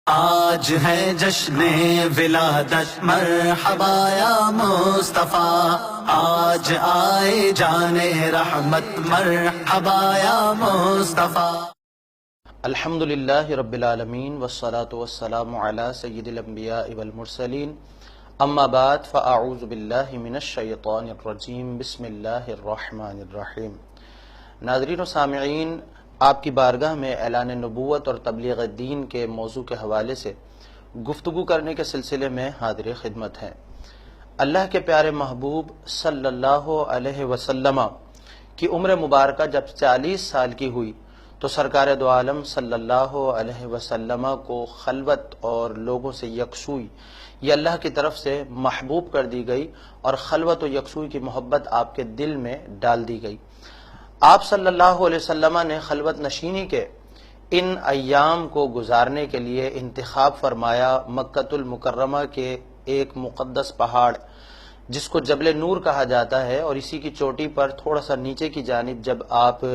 آج ہے جشن ولادت مرحبا یا مصطفیٰ، آج آئے جانے رحمت مرحبا یا مصطفیٰ۔ الحمدللہ رب العالمین والصلاة والسلام علی سید الانبیاء والمرسلین، اما بعد فاعوذ باللہ من الشیطان الرجیم، بسم اللہ الرحمن الرحیم۔ ناظرین و سامعین، آپ کی بارگاہ میں اعلان نبوت اور تبلیغ دین کے موضوع کے حوالے سے گفتگو کرنے کے سلسلے میں حاضر خدمت ہیں۔ اللہ کے پیارے محبوب صلی اللہ علیہ وسلم کی عمر مبارکہ جب 40 سال کی ہوئی تو سرکار دو عالم صلی اللہ علیہ وسلم کو خلوت اور لوگوں سے یکسوئی یہ اللہ کی طرف سے محبوب کر دی گئی، اور خلوت و یکسوئی کی محبت آپ کے دل میں ڈال دی گئی۔ آپ صلی اللہ علیہ وسلم نے خلوت نشینی کے ان ایام کو گزارنے کے لیے انتخاب فرمایا مکۃ المکرمہ کے ایک مقدس پہاڑ جس کو جبل نور کہا جاتا ہے، اور اسی کی چوٹی پر تھوڑا سا نیچے کی جانب جب آپ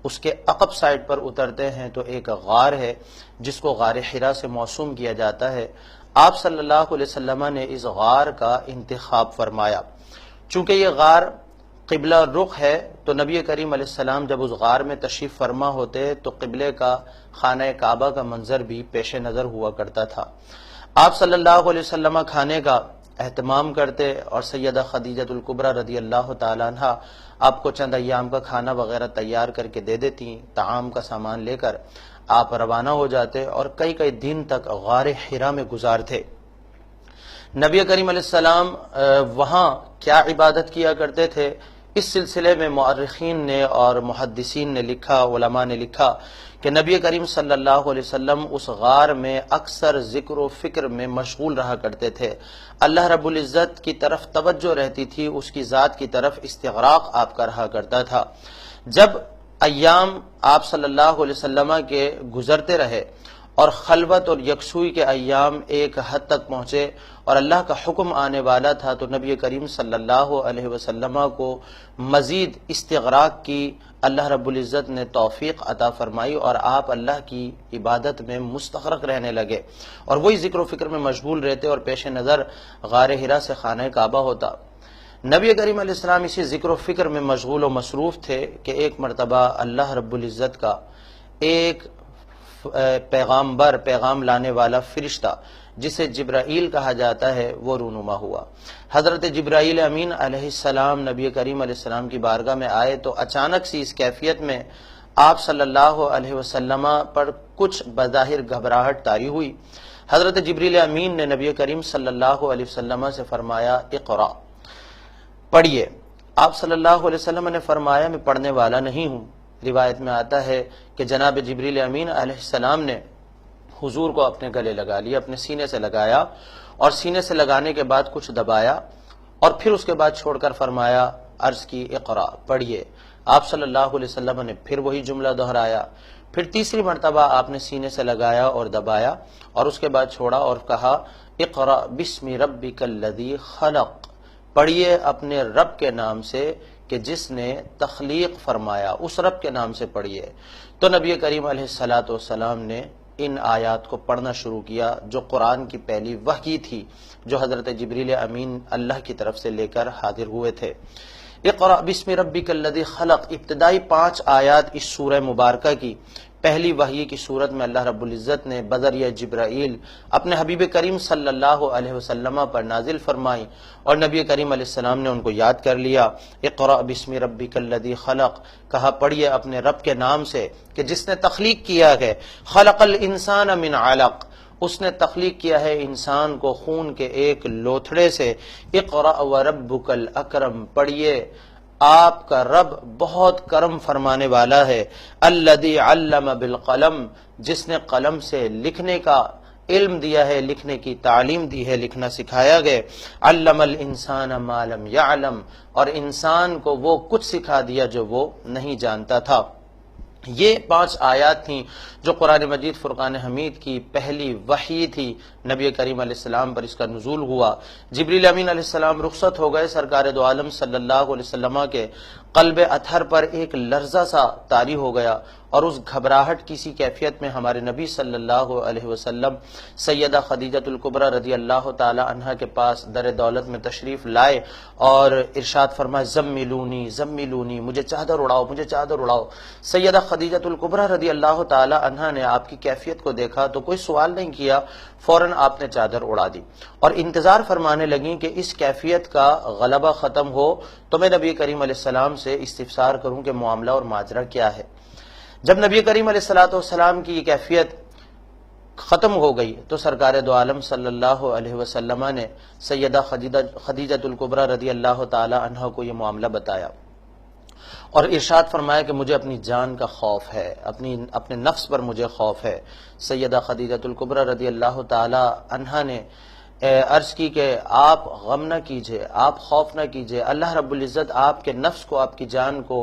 اس کے عقب سائڈ پر اترتے ہیں تو ایک غار ہے جس کو غار حرا سے موسوم کیا جاتا ہے۔ آپ صلی اللہ علیہ وسلم نے اس غار کا انتخاب فرمایا۔ چونکہ یہ غار قبلہ رخ ہے تو نبی کریم علیہ السلام جب اس غار میں تشریف فرما ہوتے تو قبلے کا خانہ کعبہ کا منظر بھی پیش نظر ہوا کرتا تھا۔ آپ صلی اللہ علیہ وسلم کھانے کا اہتمام کرتے اور سیدہ خدیجہ الکبریٰ رضی اللہ تعالیٰ عنہ آپ کو چند ایام کا کھانا وغیرہ تیار کر کے دے دیتی، طعام کا سامان لے کر آپ روانہ ہو جاتے اور کئی دن تک غار حرا میں گزارتے۔ نبی کریم علیہ السلام وہاں کیا عبادت کیا کرتے تھے، اس سلسلے میں مؤرخین نے اور محدثین نے لکھا، علماء نے لکھا کہ نبی کریم صلی اللہ علیہ وسلم اس غار میں اکثر ذکر و فکر میں مشغول رہا کرتے تھے۔ اللہ رب العزت کی طرف توجہ رہتی تھی، اس کی ذات کی طرف استغراق آپ کا رہا کرتا تھا۔ جب ایام آپ صلی اللہ علیہ وسلم کے گزرتے رہے اور خلوت اور یکسوئی کے ایام ایک حد تک پہنچے اور اللہ کا حکم آنے والا تھا تو نبی کریم صلی اللہ علیہ وسلم کو مزید استغراق کی اللہ رب العزت نے توفیق عطا فرمائی، اور آپ اللہ کی عبادت میں مستغرق رہنے لگے اور وہی ذکر و فکر میں مشغول رہتے، اور پیش نظر غار حرا سے خانہ کعبہ ہوتا۔ نبی کریم علیہ السلام اسی ذکر و فکر میں مشغول و مصروف تھے کہ ایک مرتبہ اللہ رب العزت کا ایک پیغامبر، پیغام لانے والا فرشتہ جسے جبرائیل کہا جاتا ہے وہ رونما ہوا۔ حضرت جبرائیل امین علیہ السلام نبی کریم علیہ السلام کی بارگاہ میں آئے تو اچانک سی اس کیفیت میں آپ صلی اللہ علیہ وسلم پر کچھ بظاہر گھبراہٹ طاری ہوئی۔ حضرت جبریل امین نے نبی کریم صلی اللہ علیہ وسلم سے فرمایا اقرا، پڑھیے۔ آپ صلی اللہ علیہ وسلم نے فرمایا میں پڑھنے والا نہیں ہوں۔ روایت میں آتا ہے کہ جناب جبریل امین علیہ السلام نے حضور کو اپنے گلے لگا لیا، اپنے سینے سے لگایا، اور سینے سے لگانے کے بعد کچھ دبایا اور پھر اس کے بعد چھوڑ کر فرمایا، عرض کی اقرا، پڑھیے۔ آپ صلی اللہ علیہ وسلم نے پھر وہی جملہ دہرایا، پھر تیسری مرتبہ آپ نے سینے سے لگایا اور دبایا اور اس کے بعد چھوڑا اور کہا اقرا بسم ربک الذی خلق، پڑھیے اپنے رب کے نام سے کہ جس نے تخلیق فرمایا، اس رب کے نام سے پڑھیے۔ تو نبی کریم علیہ الصلاۃ والسلام نے ان آیات کو پڑھنا شروع کیا جو قرآن کی پہلی وحی تھی جو حضرت جبریل امین اللہ کی طرف سے لے کر حاضر ہوئے تھے۔ اقرأ بسم ربک الذی خلق، ابتدائی 5 آیات اس سورہ مبارکہ کی پہلی وحی کی صورت میں اللہ رب العزت نے بذریعہ جبرائیل اپنے حبیب کریم صلی اللہ علیہ وسلم پر نازل فرمائی، اور نبی کریم علیہ السلام نے ان کو یاد کر لیا۔ اقرأ بسم ربک الذی خلق، کہا پڑھیے اپنے رب کے نام سے کہ جس نے تخلیق کیا ہے۔ خلق الانسان من علق، اس نے تخلیق کیا ہے انسان کو خون کے ایک لوتھڑے سے۔ اقرأ وربک الاکرم، پڑھیے آپ کا رب بہت کرم فرمانے والا ہے۔ الذی علم بالقلم، جس نے قلم سے لکھنے کا علم دیا ہے، لکھنے کی تعلیم دی ہے، لکھنا سکھایا گیا۔ علم الانسان ما لم یعلم، اور انسان کو وہ کچھ سکھا دیا جو وہ نہیں جانتا تھا۔ یہ 5 آیات تھیں جو قرآن مجید فرقان حمید کی پہلی وحی تھی۔ نبی کریم علیہ السلام پر اس کا نزول ہوا۔ جبریل امین علیہ السلام رخصت ہو گئے، سرکار دو عالم صلی اللہ علیہ وسلم کے قلب اطہر پر ایک لرزہ سا طاری ہو گیا، اور اس گھبراہٹ کی سی کیفیت میں ہمارے نبی صلی اللہ علیہ وسلم سیدہ خدیجۃ الکبریٰ رضی اللہ تعالی عنہا کے پاس در دولت میں تشریف لائے اور ارشاد فرمائے زملونی زملونی، مجھے چادر اڑاؤ، مجھے چادر اڑاؤ۔ سیدہ خدیجۃ الکبریٰ رضی اللہ تعالی عنہا نے آپ کی کیفیت کو دیکھا تو کوئی سوال نہیں کیا، فوراً آپ نے چادر اڑا دی اور انتظار فرمانے لگیں کہ اس کیفیت کا غلبہ ختم ہو تو میں نبی کریم علیہ السلام سے استفسار کروں کہ معاملہ اور ماجرا کیا ہے۔ جب نبی کریم علیہ السلام کی یہ کیفیت ختم ہو گئی تو سرکار دو عالم صلی اللہ علیہ وسلم نے سیدہ خدیجۃ الکبریٰ رضی اللہ تعالی عنہ کو یہ معاملہ بتایا اور ارشاد فرمایا کہ مجھے اپنی جان کا خوف ہے، اپنے نفس پر مجھے خوف ہے۔ سیدہ خدیجۃ الکبریٰ رضی اللہ تعالی عنہ نے عرض کی کہ آپ غم نہ کیجئے، آپ خوف نہ کیجئے، اللہ رب العزت آپ کے نفس کو، آپ کی جان کو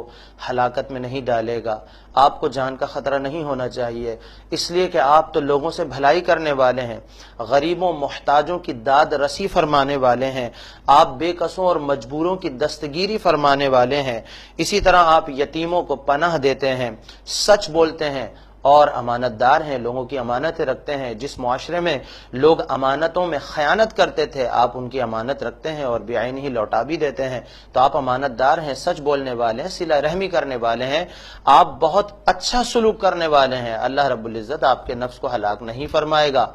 ہلاکت میں نہیں ڈالے گا، آپ کو جان کا خطرہ نہیں ہونا چاہیے، اس لیے کہ آپ تو لوگوں سے بھلائی کرنے والے ہیں، غریبوں محتاجوں کی داد رسی فرمانے والے ہیں، آپ بے کسوں اور مجبوروں کی دستگیری فرمانے والے ہیں، اسی طرح آپ یتیموں کو پناہ دیتے ہیں، سچ بولتے ہیں اور امانت دار ہیں، لوگوں کی امانتیں رکھتے ہیں۔ جس معاشرے میں لوگ امانتوں میں خیانت کرتے تھے آپ ان کی امانت رکھتے ہیں اور بعین ہی لوٹا بھی دیتے ہیں، تو آپ امانت دار ہیں، سچ بولنے والے ہیں، صلہ رحمی کرنے والے ہیں، آپ بہت اچھا سلوک کرنے والے ہیں، اللہ رب العزت آپ کے نفس کو ہلاک نہیں فرمائے گا۔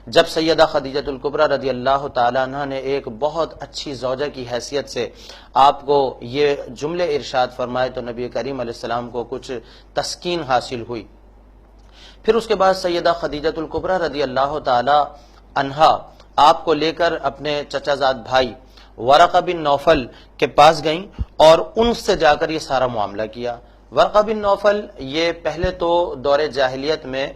جب سیدہ خدیجۃ الکبریٰ رضی اللہ تعالیٰ عنہ نے ایک بہت اچھی زوجہ کی حیثیت سے آپ کو یہ جملے ارشاد فرمائے تو نبی کریم علیہ السلام کو کچھ تسکین حاصل ہوئی۔ پھر اس کے بعد سیدہ خدیجۃ الکبریٰ رضی اللہ تعالی عنہا آپ کو لے کر اپنے چچا زاد بھائی ورقہ بن نوفل کے پاس گئیں اور ان سے جا کر یہ سارا معاملہ کیا۔ ورقہ بن نوفل یہ پہلے تو دور جاہلیت میں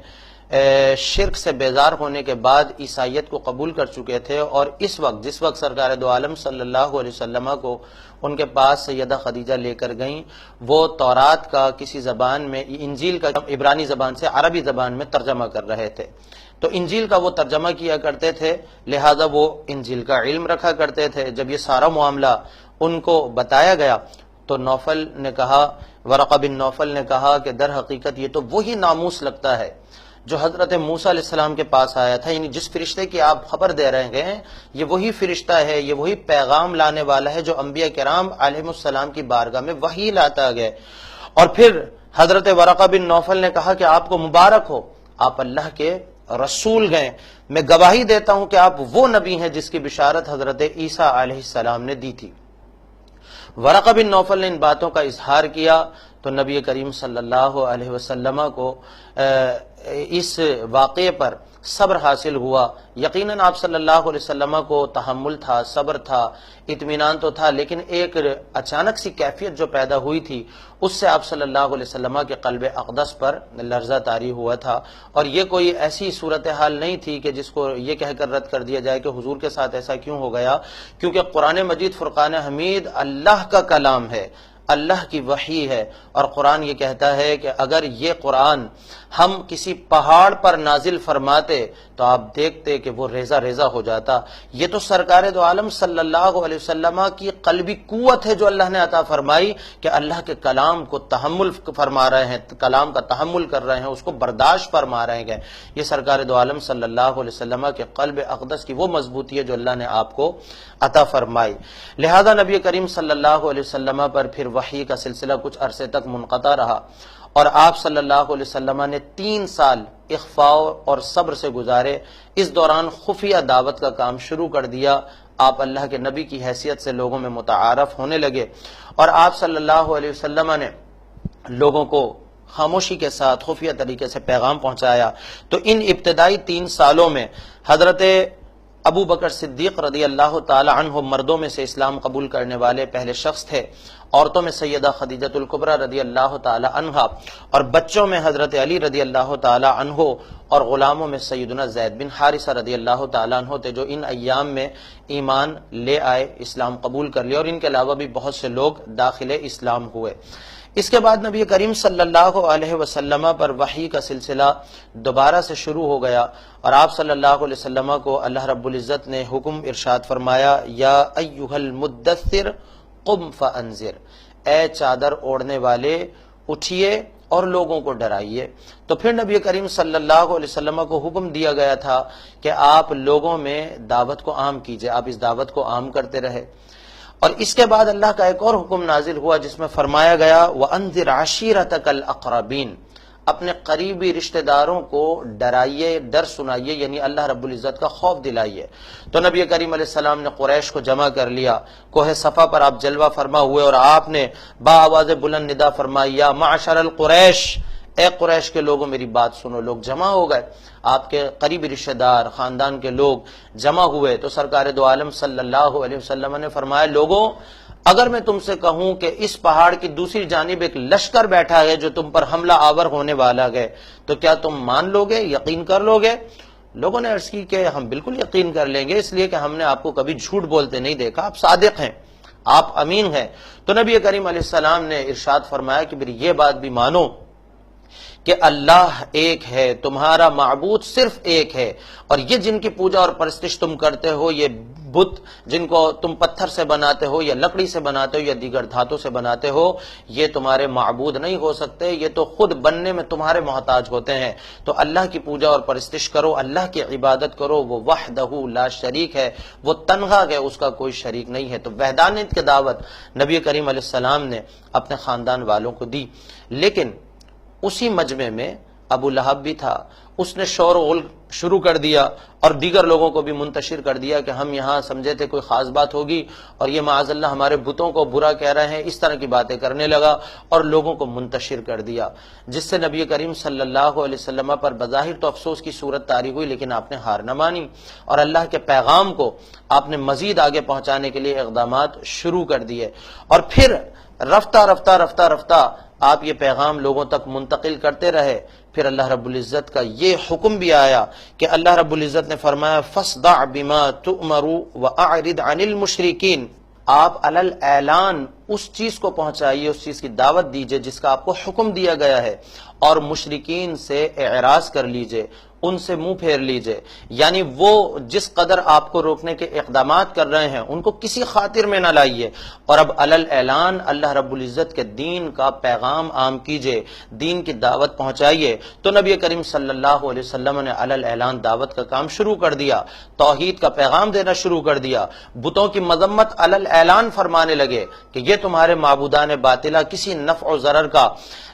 شرک سے بیزار ہونے کے بعد عیسائیت کو قبول کر چکے تھے، اور اس وقت جس وقت سرکار دو عالم صلی اللہ علیہ وسلم کو ان کے پاس سیدہ خدیجہ لے کر گئیں، وہ تورات کا کسی زبان میں، انجیل کا عبرانی زبان سے عربی زبان میں ترجمہ کر رہے تھے، تو انجیل کا وہ ترجمہ کیا کرتے تھے، لہذا وہ انجیل کا علم رکھا کرتے تھے۔ جب یہ سارا معاملہ ان کو بتایا گیا تو نوفل نے کہا، ورقہ بن نوفل نے کہا کہ در حقیقت یہ تو وہی ناموس لگتا ہے جو حضرت موسیٰ علیہ السلام کے پاس آیا تھا، یعنی جس فرشتے کی آپ خبر دے رہے ہیں یہ وہی فرشتہ ہے، یہ وہی پیغام لانے والا ہے جو انبیاء کرام علیہ السلام کی بارگاہ میں وحی لاتا گیا۔ اور پھر حضرت ورقہ بن نوفل نے کہا کہ آپ کو مبارک ہو، آپ اللہ کے رسول گئے، میں گواہی دیتا ہوں کہ آپ وہ نبی ہیں جس کی بشارت حضرت عیسیٰ علیہ السلام نے دی تھی۔ ورقہ بن نوفل نے ان باتوں کا اظہار کیا تو نبی کریم صلی اللہ علیہ وسلم کو اس واقعے پر صبر حاصل ہوا۔ یقیناً آپ صلی اللہ علیہ وسلم کو تحمل تھا، صبر تھا، اطمینان تو تھا، لیکن ایک اچانک سی کیفیت جو پیدا ہوئی تھی اس سے آپ صلی اللہ علیہ وسلم کے قلب اقدس پر لرزہ طاری ہوا تھا، اور یہ کوئی ایسی صورتحال نہیں تھی کہ جس کو یہ کہہ کر رد کر دیا جائے کہ حضور کے ساتھ ایسا کیوں ہو گیا، کیونکہ قرآن مجید فرقان حمید اللہ کا کلام ہے، اللہ کی وحی ہے، اور قرآن یہ کہتا ہے کہ اگر یہ قرآن ہم کسی پہاڑ پر نازل فرماتے تو آپ دیکھتے کہ وہ ریزہ ریزہ ہو جاتا۔ یہ تو سرکار دو عالم صلی اللہ علیہ وسلم کی قلبی قوت ہے جو اللہ نے عطا فرمائی کہ اللہ کے کلام کو تحمل فرما رہے ہیں، کلام کا تحمل کر رہے ہیں، اس کو برداشت فرما رہے ہیں۔ یہ سرکار دو عالم صلی اللہ علیہ وسلم کے قلب اقدس کی وہ مضبوطی ہے جو اللہ نے آپ کو عطا فرمائی۔ لہذا نبی کریم صلی اللہ علیہ وسلم پر پھر وحی کا سلسلہ کچھ عرصے تک منقطع رہا، اور آپ صلی اللہ علیہ وسلم نے 3 سال اخفاء اور صبر سے گزارے۔ اس دوران خفیہ دعوت کا کام شروع کر دیا، آپ اللہ کے نبی کی حیثیت سے لوگوں میں متعارف ہونے لگے، اور آپ صلی اللہ علیہ وسلم نے لوگوں کو خاموشی کے ساتھ خفیہ طریقے سے پیغام پہنچایا۔ تو ان ابتدائی 3 سالوں میں حضرت ابو بکر صدیق رضی اللہ تعالی عنہ مردوں میں سے اسلام قبول کرنے والے پہلے شخص تھے، عورتوں میں سیدہ خدیجۃ الکبریٰ رضی اللہ تعالی عنہا، اور بچوں میں حضرت علی رضی اللہ تعالی عنہ، اور غلاموں میں سیدنا زید بن حارثہ رضی اللہ تعالی عنہ تھے جو ان ایام میں ایمان لے آئے، اسلام قبول کر لیا، اور ان کے علاوہ بھی بہت سے لوگ داخل اسلام ہوئے۔ اس کے بعد نبی کریم صلی اللہ علیہ وسلم پر وحی کا سلسلہ دوبارہ سے شروع ہو گیا، اور آپ صلی اللہ علیہ وسلم کو اللہ رب العزت نے حکم ارشاد فرمایا، یا ایھا المدثر قم فانذر، اے چادر اوڑھنے والے اٹھیے اور لوگوں کو ڈرائیے۔ تو پھر نبی کریم صلی اللہ علیہ وسلم کو حکم دیا گیا تھا کہ آپ لوگوں میں دعوت کو عام کیجئے، آپ اس دعوت کو عام کرتے رہے۔ اور اس کے بعد اللہ کا ایک اور حکم نازل ہوا جس میں فرمایا گیا وَأَنذِرْ عَشِيرَتَكَ الْأَقْرَبِينَ، اپنے قریبی رشتہ داروں کو ڈرائیے، ڈر سنائیے، یعنی اللہ رب العزت کا خوف دلائیے۔ تو نبی کریم علیہ السلام نے قریش کو جمع کر لیا، کوہ صفا پر آپ جلوہ فرما ہوئے اور آپ نے با آواز بلند ندا فرمائی یا معشر القریش، اے قریش کے لوگوں میری بات سنو۔ لوگ جمع ہو گئے، آپ کے قریبی رشتہ دار، خاندان کے لوگ جمع ہوئے۔ تو سرکار دو عالم صلی اللہ علیہ وسلم نے فرمایا لوگوں اگر میں تم سے کہوں کہ اس پہاڑ کی دوسری جانب ایک لشکر بیٹھا ہے جو تم پر حملہ آور ہونے والا ہے تو کیا تم مان لو گے، یقین کر لو گے؟ لوگوں نے عرض کی کہ ہم بالکل یقین کر لیں گے، اس لیے کہ ہم نے آپ کو کبھی جھوٹ بولتے نہیں دیکھا، آپ صادق ہیں، آپ امین ہیں۔ تو نبی کریم علیہ السلام نے ارشاد فرمایا کہ میری یہ بات بھی مانو کہ اللہ ایک ہے، تمہارا معبود صرف ایک ہے، اور یہ جن کی پوجا اور پرستش تم کرتے ہو، یہ بت جن کو تم پتھر سے بناتے ہو یا لکڑی سے بناتے ہو یا دیگر دھاتوں سے بناتے ہو، یہ تمہارے معبود نہیں ہو سکتے، یہ تو خود بننے میں تمہارے محتاج ہوتے ہیں۔ تو اللہ کی پوجا اور پرستش کرو، اللہ کی عبادت کرو، وہ وحدہ لا شریک ہے، وہ تنہا ہے، اس کا کوئی شریک نہیں ہے۔ تو وحدانیت کی دعوت نبی کریم علیہ السلام نے اپنے خاندان والوں کو دی، لیکن اسی مجمع میں ابو لہب بھی تھا، اس نے شور و غل شروع کر دیا اور دیگر لوگوں کو بھی منتشر کر دیا کہ ہم یہاں سمجھے تھے کوئی خاص بات ہوگی اور یہ معاذ اللہ ہمارے بتوں کو برا کہہ رہے ہیں، اس طرح کی باتیں کرنے لگا اور لوگوں کو منتشر کر دیا، جس سے نبی کریم صلی اللہ علیہ وسلم پر بظاہر تو افسوس کی صورت طاری ہوئی، لیکن آپ نے ہار نہ مانی اور اللہ کے پیغام کو آپ نے مزید آگے پہنچانے کے لیے اقدامات شروع کر دیے، اور پھر رفتہ رفتہ رفتہ رفتہ آپ یہ پیغام لوگوں تک منتقل کرتے رہے۔ پھر اللہ رب العزت کا یہ حکم بھی آیا کہ اللہ رب العزت نے فرمایا فَاصْدَعْ بِمَا تُؤْمَرُ وَأَعْرِضْ عَنِ الْمُشْرِكِينَ، آپ علی الاعلان اس چیز کو پہنچائیے، اس چیز کی دعوت دیجئے جس کا آپ کو حکم دیا گیا ہے، اور مشرکین سے اعراض کر لیجئے، ان سے منہ پھیر لیجئے، یعنی وہ جس قدر آپ کو روکنے کے اقدامات کر رہے ہیں ان کو کسی خاطر میں نہ لائیے، اور اب علل اعلان اللہ رب العزت کے دین کا پیغام عام کیجئے، دین کی دعوت پہنچائیے۔ تو نبی کریم صلی اللہ علیہ وسلم نے علل اعلان دعوت کا کام شروع کر دیا، توحید کا پیغام دینا شروع کر دیا، بتوں کی مذمت علل اعلان فرمانے لگے کہ یہ تمہارے معبودان باطلہ کسی نفع و ضرر کا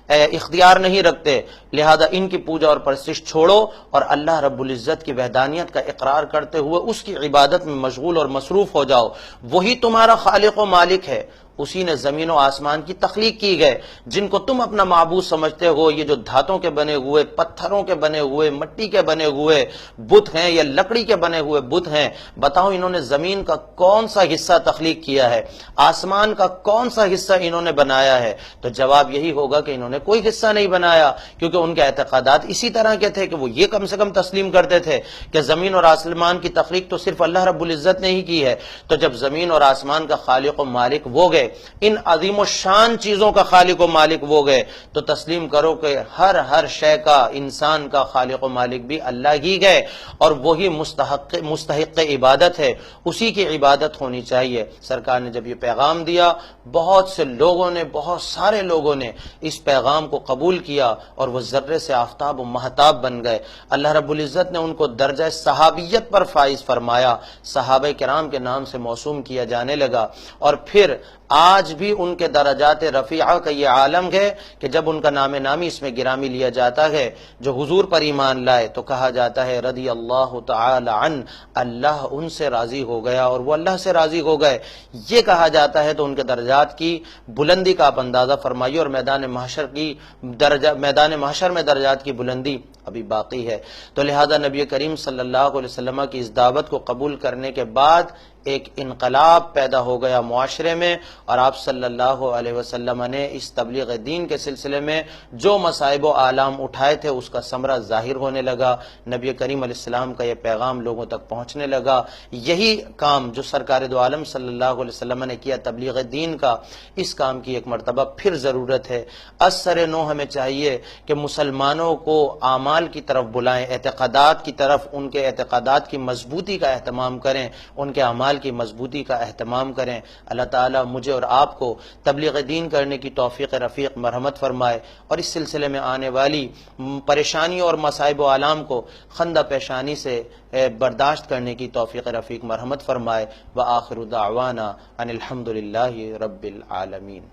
اختیار نہیں رکھتے، لہذا ان کی پوجا اور پرستش چھوڑو اور اللہ رب العزت کی وحدانیت کا اقرار کرتے ہوئے اس کی عبادت میں مشغول اور مصروف ہو جاؤ، وہی تمہارا خالق و مالک ہے، اسی نے زمین و آسمان کی تخلیق کی گئے، جن کو تم اپنا معبود سمجھتے ہو، یہ جو دھاتوں کے بنے ہوئے، پتھروں کے بنے ہوئے، مٹی کے بنے ہوئے بت ہیں یا لکڑی کے بنے ہوئے بت ہیں، بتاؤ انہوں نے زمین کا کون سا حصہ تخلیق کیا ہے، آسمان کا کون سا حصہ انہوں نے بنایا ہے؟ تو جواب یہی ہوگا کہ انہوں نے کوئی حصہ نہیں بنایا، کیونکہ ان کے اعتقادات اسی طرح کے تھے کہ وہ یہ کم سے کم تسلیم کرتے تھے کہ زمین اور آسمان کی تخلیق تو صرف اللہ رب العزت نے ہی کی ہے۔ تو جب زمین اور آسمان کا خالق و مالک وہ گئے، ان عظیم و شان چیزوں کا خالق و مالک وہ گئے، تو تسلیم کرو کہ ہر شے کا، انسان کا خالق و مالک بھی اللہ ہی گئے، اور وہی مستحق عبادت ہے، اسی کی عبادت ہونی چاہیے۔ سرکار نے جب یہ پیغام دیا، بہت سے لوگوں نے، بہت سارے لوگوں نے اس پیغام کو قبول کیا اور وہ ذرے سے آفتاب و مہتاب بن گئے۔ اللہ رب العزت نے ان کو درجہ صحابیت پر فائز فرمایا، صحابہ کرام کے نام سے موسوم کیا جانے لگا، اور پھر آج بھی ان کے درجات رفیعہ کا یہ عالم ہے کہ جب ان کا نام نامی اس میں گرامی لیا جاتا ہے، جو حضور پر ایمان لائے تو کہا جاتا ہے رضی اللہ تعالی عنہ، اللہ ان سے راضی ہو گیا اور وہ اللہ سے راضی ہو گئے، یہ کہا جاتا ہے۔ تو ان کے درجات کی بلندی کا آپ اندازہ فرمائیے، اور میدان محشر میں درجات کی بلندی ابھی باقی ہے۔ تو لہذا نبی کریم صلی اللہ علیہ وسلم کی اس دعوت کو قبول کرنے کے بعد ایک انقلاب پیدا ہو گیا معاشرے میں، اور آپ صلی اللہ علیہ وسلم نے اس تبلیغ دین کے سلسلے میں جو مصائب و آلام اٹھائے تھے اس کا ثمرہ ظاہر ہونے لگا، نبی کریم علیہ السلام کا یہ پیغام لوگوں تک پہنچنے لگا۔ یہی کام جو سرکار دو عالم صلی اللہ علیہ وسلم نے کیا تبلیغ دین کا، اس کام کی ایک مرتبہ پھر ضرورت ہے۔ اثر نو ہمیں چاہیے کہ مسلمانوں کو اعمال کی طرف بلائیں، اعتقادات کی طرف، ان کے اعتقادات کی مضبوطی کا اہتمام کریں، ان کے اعمال اعمال کی مضبوطی کا اہتمام کریں۔ اللہ تعالیٰ مجھے اور آپ کو تبلیغ دین کرنے کی توفیق رفیق مرحمت فرمائے، اور اس سلسلے میں آنے والی پریشانیوں اور مصائب و آلام کو خندہ پیشانی سے برداشت کرنے کی توفیق رفیق مرحمت فرمائے۔ وآخر دعوانا ان الحمد للہ رب العالمین۔